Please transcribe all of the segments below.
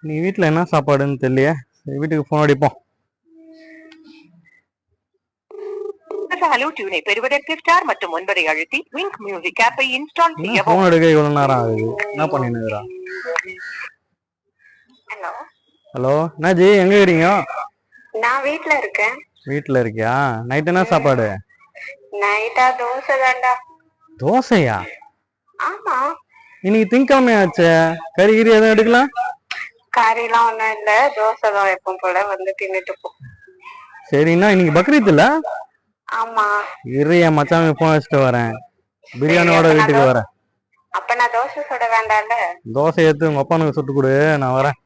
நீ வீட்டில் என்ன சாப்பாடுன்னு தெரியலையே. வீட்டுக்கு ஃபோன் அடிப்போம். ஹலோ டியூனை பெறுவதற்கு ஸ்டார் மற்றும் 9 அழுத்தி விங்க் மியூசிக் ஆப்பை இன்ஸ்டால் செய்யவும். ஃபோன் எடுக்க இவ்வளவு நேரம் ஆகுது. என்ன பண்ணினுக்குறா? ஹலோ ஹலோ, என்னாஜி எங்க இருக்கீங்க? நான் வீட்ல இருக்கேன். வீட்டில் இருக்கியா? நைட் என்ன சாப்பாடு? நைட்டா தோசை தாண்டா. தோசையா? ஆமா, இன்னைக்கு திங்கக்கிழமை ஆச்சே. கறி கிரி எதுவும் எடுக்கலாம்? கறிலாம் ஒண்ணும் இல்ல, தோசை தான் எப்பவும் போல வந்து தின்னுட்டு போ. சரிண்ணா, இன்னைக்கு பக்ரீத் இல்ல? ஆமா. இரு, என் மச்சானுக்கு போன் வச்சுட்டு வரேன். பிரியாணியோட வீட்டுக்கு வரேன். அப்ப நான் தோசை சுட வேண்டாம்ல? தோசை ஏத்து உங்க அப்பானுக்கு சுட்டு கொடு, நான் வரேன்.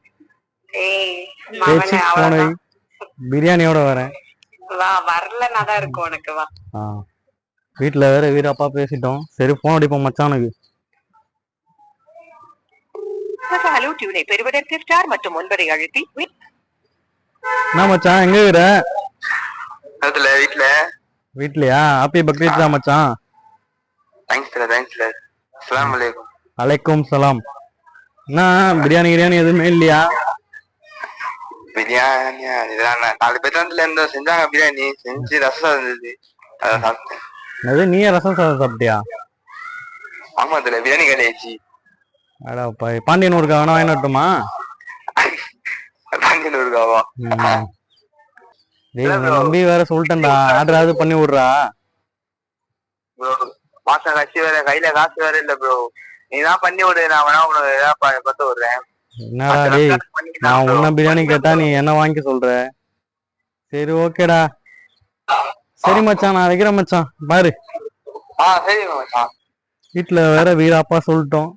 பிரியாணியோட வரேன். வா, வரலன்னா தான் இருக்கும் உனக்கு. வா. வீட்டுல வேற வீரப்பா பேசிட்டோம். சரி, போன் அடிப்போம் மச்சானுக்கு. ஹலோ டியூனை பெறுவதற்கு ஸ்டார் மற்றும் 9 அழுத்தி. என்ன மச்சான், எங்க இருக்கிற? வீட்ல. வீட்லயா? ஹாப்பி பக்ரீத் தான் மச்சான். தேங்க்ஸ். அஸ்ஸலாமு அலைக்கும். அலைக்கும் சலாம். என்ன பிரியாணி எதுவுமே இல்லையா? பிரியாணி இதெல்லாம் 4 பேர்ல இருந்து செஞ்சாங்க. பிரியாணி செஞ்சு ரசம் இருந்தது, அதை சாப்பிட்டேன். அது நீயே ரசம் சாதம் சாப்பிட்டியா? ஆமா, அதுல பிரியாணி கிடையாச்சு. அடா பாண்டியன் ஊருக்கா வேணா வாங்கி வரட்டுமா? பாண்டியன் ஊருக்காவா? நம்பி வேற சொல்லிட்டேன்டா, ஆர்டராவது பண்ணி விடுறா. ப்ரோ, மாசம் கட்சி வேற, கையில காசு வேற இல்ல ப்ரோ. நீதான் பண்ணி விடு, நான் வேணா உனக்கு ஏதாவது பத்து விடுறேன். என்னடா டேய், நான் உன்ன பிரியாணி கேட்டா நீ என்ன வாங்கி சொல்ற? சரி, ஓகேடா. சரி மச்சான், நான் வைக்கிறேன் மச்சான், பாரு. சரி மச்சான். வீட்டுல வேற வீராப்பா சொல்லிட்டோம்.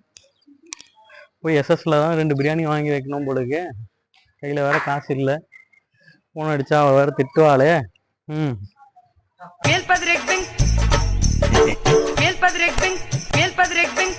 போய் எஸ்எஸ்ல தான் 2 பிரியாணி வாங்கி வைக்கணும் போலுக்கு. கையில வேற காசு இல்ல. போன் அடிச்சா அவ வேற திட்டுவாளே. மேல் பத்ரெக் பிங்